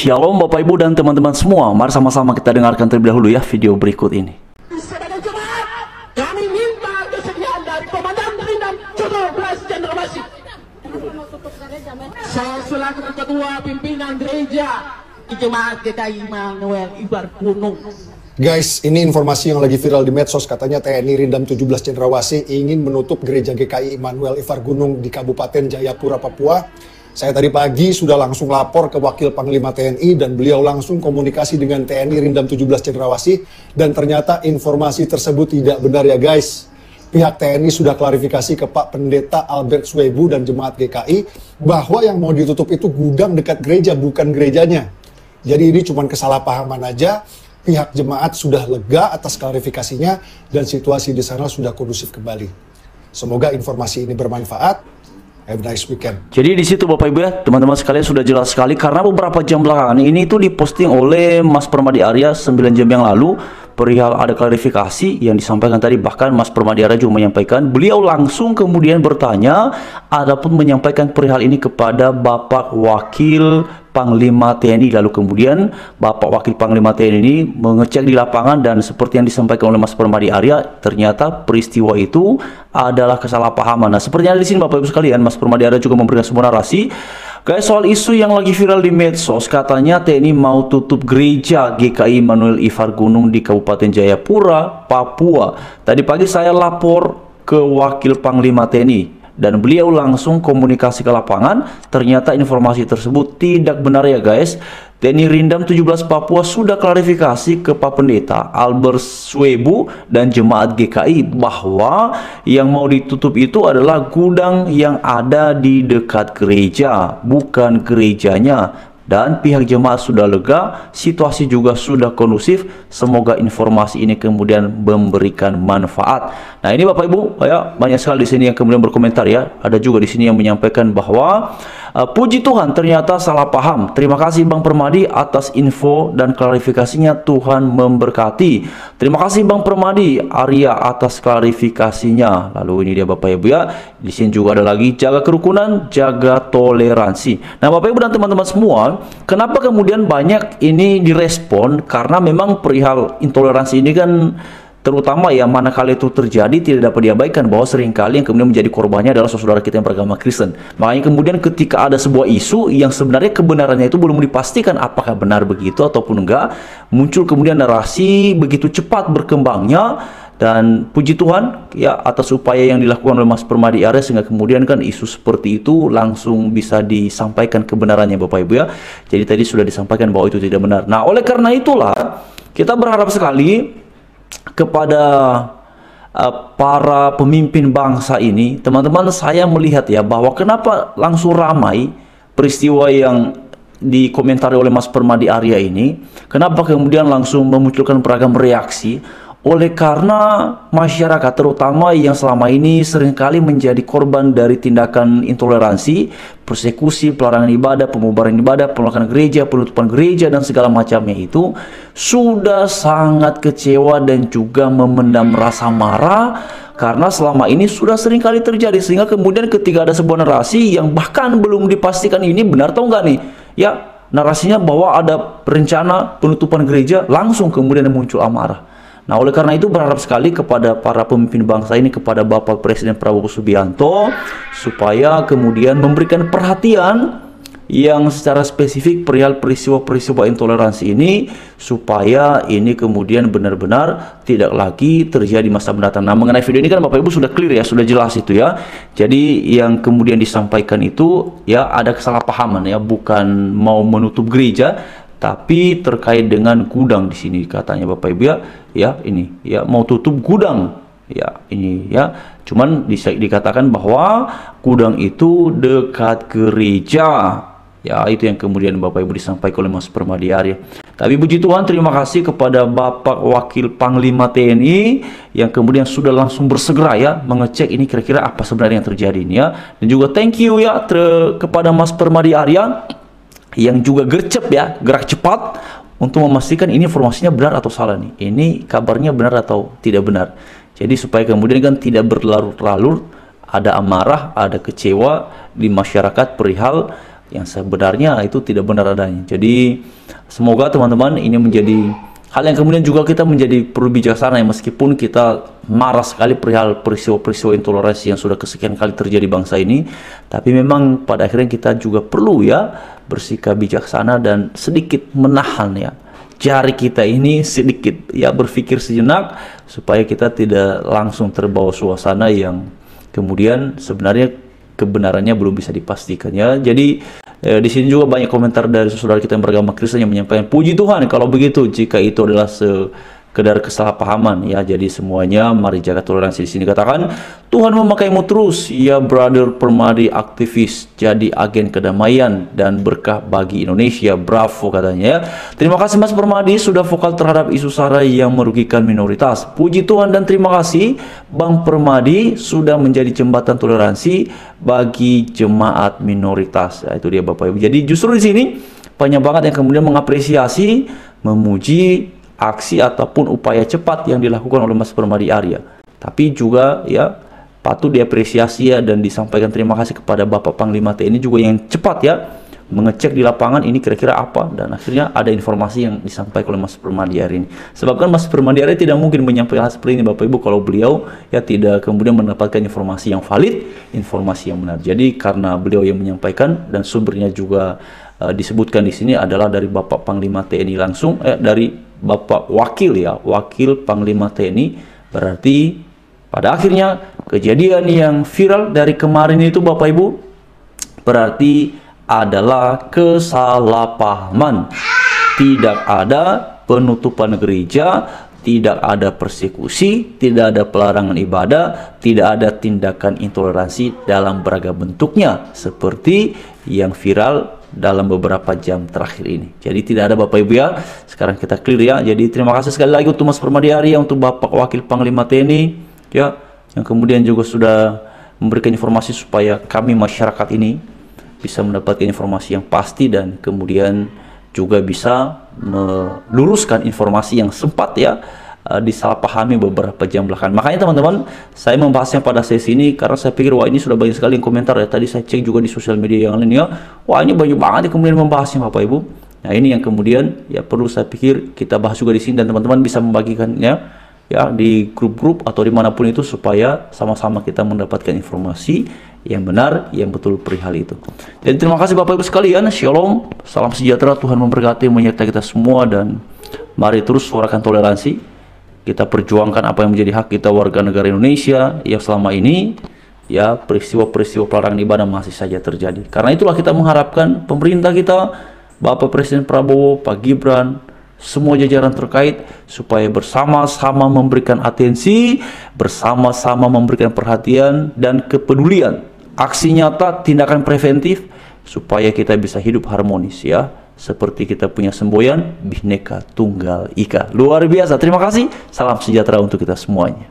Shalom Bapak Ibu dan teman-teman semua. Mari sama-sama kita dengarkan terlebih dahulu ya video berikut ini. Saudara jemaat, kami minta kesediaan dari Komandan Rindam 17 Cendrawasih. Saya selaku ketua pimpinan gereja Jemaat GKI Immanuel Ifar Gunung. Guys, ini informasi yang lagi viral di medsos. Katanya TNI Rindam 17 Cendrawasih ingin menutup gereja GKI Immanuel Ifar Gunung di Kabupaten Jayapura, Papua. Saya tadi pagi sudah langsung lapor ke Wakil Panglima TNI dan beliau langsung komunikasi dengan TNI Rindam 17 Cendrawasih dan ternyata informasi tersebut tidak benar ya guys. Pihak TNI sudah klarifikasi ke Pak Pendeta Albert Swebu dan Jemaat GKI bahwa yang mau ditutup itu gudang dekat gereja, bukan gerejanya. Jadi ini cuma kesalahpahaman aja. Pihak jemaat sudah lega atas klarifikasinya dan situasi di sana sudah kondusif kembali. Semoga informasi ini bermanfaat. Have a nice weekend. Jadi di situ Bapak Ibu ya, teman-teman sekalian sudah jelas sekali karena beberapa jam belakangan ini itu diposting oleh Mas Permadi Arya 9 jam yang lalu perihal ada klarifikasi yang disampaikan tadi. Bahkan Mas Permadi Arya juga menyampaikan, beliau langsung kemudian bertanya adapun menyampaikan perihal ini kepada Bapak Wakil Panglima TNI. Lalu kemudian Bapak Wakil Panglima TNI ini mengecek di lapangan dan seperti yang disampaikan oleh Mas Permadi Arya, ternyata peristiwa itu adalah kesalahpahaman. Nah, seperti yang ada di sini Bapak Ibu sekalian, Mas Permadi Arya juga memberikan sebuah narasi guys soal isu yang lagi viral di medsos. Katanya TNI mau tutup gereja GKI Immanuel Ifar Gunung di Kabupaten Jayapura, Papua. Tadi pagi saya lapor ke Wakil Panglima TNI dan beliau langsung komunikasi ke lapangan. Ternyata informasi tersebut tidak benar ya guys. TNI Rindam 17 Papua sudah klarifikasi ke Pak Pendeta Albert Swebu dan Jemaat GKI bahwa yang mau ditutup itu adalah gudang yang ada di dekat gereja, bukan gerejanya. Dan pihak jemaat sudah lega, situasi juga sudah kondusif. Semoga informasi ini kemudian memberikan manfaat. Nah, ini Bapak Ibu ya, banyak sekali di sini yang kemudian berkomentar ya. Ada juga di sini yang menyampaikan bahwa puji Tuhan ternyata salah paham. Terima kasih Bang Permadi atas info dan klarifikasinya. Tuhan memberkati. Terima kasih Bang Permadi Arya atas klarifikasinya. Lalu ini dia Bapak Ibu ya. Di sini juga ada lagi jaga kerukunan, jaga toleransi. Nah, Bapak Ibu dan teman-teman semua, kenapa kemudian banyak ini direspon? Karena memang perihal intoleransi ini kan terutama ya manakala itu terjadi tidak dapat diabaikan bahwa seringkali yang kemudian menjadi korbannya adalah saudara kita yang beragama Kristen. Makanya kemudian ketika ada sebuah isu yang sebenarnya kebenarannya itu belum dipastikan apakah benar begitu ataupun enggak, muncul kemudian narasi begitu cepat berkembangnya. Dan puji Tuhan ya atas upaya yang dilakukan oleh Mas Permadi Arya sehingga kemudian kan isu seperti itu langsung bisa disampaikan kebenarannya Bapak Ibu ya. Jadi tadi sudah disampaikan bahwa itu tidak benar. Nah, oleh karena itulah kita berharap sekali kepada para pemimpin bangsa ini, teman-teman, saya melihat ya bahwa kenapa langsung ramai peristiwa yang dikomentari oleh Mas Permadi Arya ini, kenapa kemudian langsung memunculkan beragam reaksi. Oleh karena masyarakat terutama yang selama ini seringkali menjadi korban dari tindakan intoleransi, persekusi, pelarangan ibadah, pemubaran ibadah, penolakan gereja, penutupan gereja dan segala macamnya itu sudah sangat kecewa dan juga memendam rasa marah karena selama ini sudah seringkali terjadi, sehingga kemudian ketika ada sebuah narasi yang bahkan belum dipastikan ini benar atau enggak nih ya, narasinya bahwa ada rencana penutupan gereja, langsung kemudian muncul amarah. Nah, oleh karena itu berharap sekali kepada para pemimpin bangsa ini, kepada Bapak Presiden Prabowo Subianto, supaya kemudian memberikan perhatian yang secara spesifik perihal peristiwa-peristiwa intoleransi ini, supaya ini kemudian benar-benar tidak lagi terjadi di masa mendatang. Nah, mengenai video ini kan Bapak Ibu sudah clear ya, sudah jelas itu ya. Jadi yang kemudian disampaikan itu ya ada kesalahpahaman ya, bukan mau menutup gereja, tapi terkait dengan gudang di sini katanya Bapak Ibu ya, ini ya mau tutup gudang ya, ini ya, cuman dikatakan bahwa gudang itu dekat gereja ya. Itu yang kemudian Bapak Ibu disampaikan oleh Mas Permadi Arya. Tapi puji Tuhan, terima kasih kepada Bapak Wakil Panglima TNI yang kemudian sudah langsung bersegera ya mengecek ini kira-kira apa sebenarnya yang terjadi ini ya. Dan juga thank you ya kepada Mas Permadi Arya yang juga gercep ya, gerak cepat untuk memastikan ini informasinya benar atau salah nih, ini kabarnya benar atau tidak benar. Jadi supaya kemudian kan tidak berlarut-larut, ada amarah, ada kecewa di masyarakat perihal yang sebenarnya itu tidak benar adanya. Jadi semoga teman-teman ini menjadi hal yang kemudian juga kita menjadi perlu bijaksana ya, meskipun kita marah sekali perihal peristiwa-peristiwa intoleransi yang sudah kesekian kali terjadi bangsa ini, tapi memang pada akhirnya kita juga perlu ya bersikap bijaksana dan sedikit menahan ya jari kita ini, sedikit ya berpikir sejenak supaya kita tidak langsung terbawa suasana yang kemudian sebenarnya kebenarannya belum bisa dipastikan ya. Jadi di sini juga banyak komentar dari saudara kita yang beragama Kristen yang menyampaikan, puji Tuhan kalau begitu, jika itu adalah sekedar kesalahpahaman ya. Jadi semuanya mari jaga toleransi. Di sini katakan, Tuhan memakaimu terus ya brother Permadi, aktivis jadi agen kedamaian dan berkah bagi Indonesia, bravo katanya ya. Terima kasih Mas Permadi sudah vokal terhadap isu SARA yang merugikan minoritas. Puji Tuhan dan terima kasih Bang Permadi sudah menjadi jembatan toleransi bagi jemaat minoritas. Ya, itu dia Bapak Ibu. Jadi justru di sini banyak banget yang kemudian mengapresiasi, memuji aksi ataupun upaya cepat yang dilakukan oleh Mas Permadi Arya. Tapi juga ya patut diapresiasi ya, dan disampaikan terima kasih kepada Bapak Panglima TNI juga yang cepat ya mengecek di lapangan ini kira-kira apa, dan akhirnya ada informasi yang disampaikan oleh Mas Permadi Arya ini. Sebab kan Mas Permadi Arya tidak mungkin menyampaikan hal seperti ini Bapak Ibu kalau beliau ya tidak kemudian mendapatkan informasi yang valid, informasi yang benar. Jadi karena beliau yang menyampaikan dan sumbernya juga disebutkan di sini adalah dari Bapak Panglima TNI langsung, dari Bapak Wakil ya, Wakil Panglima TNI. Berarti pada akhirnya kejadian yang viral dari kemarin itu Bapak Ibu berarti adalah kesalahpahaman. Tidak ada penutupan gereja, tidak ada persekusi, tidak ada pelarangan ibadah, tidak ada tindakan intoleransi dalam beragam bentuknya seperti yang viral dalam beberapa jam terakhir ini. Jadi tidak ada Bapak Ibu ya. Sekarang kita clear ya. Jadi terima kasih sekali lagi untuk Mas Permadi Arya, untuk Bapak Wakil Panglima TNI ya, yang kemudian juga sudah memberikan informasi supaya kami masyarakat ini bisa mendapatkan informasi yang pasti dan kemudian juga bisa meluruskan informasi yang sempat ya disalahpahami beberapa jam belakangan. Makanya teman-teman, saya membahasnya pada sesi ini karena saya pikir wah ini sudah banyak sekali yang komentar ya. Tadi saya cek juga di sosial media yang lainnya, wah ini banyak banget yang kemudian membahasnya Bapak Ibu. Nah ini yang kemudian ya perlu saya pikir kita bahas juga di sini, dan teman-teman bisa membagikannya ya di grup-grup atau dimanapun itu supaya sama-sama kita mendapatkan informasi yang benar, yang betul perihal itu. Jadi terima kasih Bapak Ibu sekalian, Shalom, salam sejahtera, Tuhan memberkati menyertai kita semua, dan mari terus suarakan toleransi. Kita perjuangkan apa yang menjadi hak kita warga negara Indonesia yang selama ini ya peristiwa-peristiwa pelarangan ibadah masih saja terjadi. Karena itulah kita mengharapkan pemerintah kita, Bapak Presiden Prabowo, Pak Gibran, semua jajaran terkait supaya bersama-sama memberikan atensi, bersama-sama memberikan perhatian dan kepedulian, aksi nyata, tindakan preventif supaya kita bisa hidup harmonis ya, seperti kita punya semboyan Bhinneka Tunggal Ika. Luar biasa. Terima kasih. Salam sejahtera untuk kita semuanya.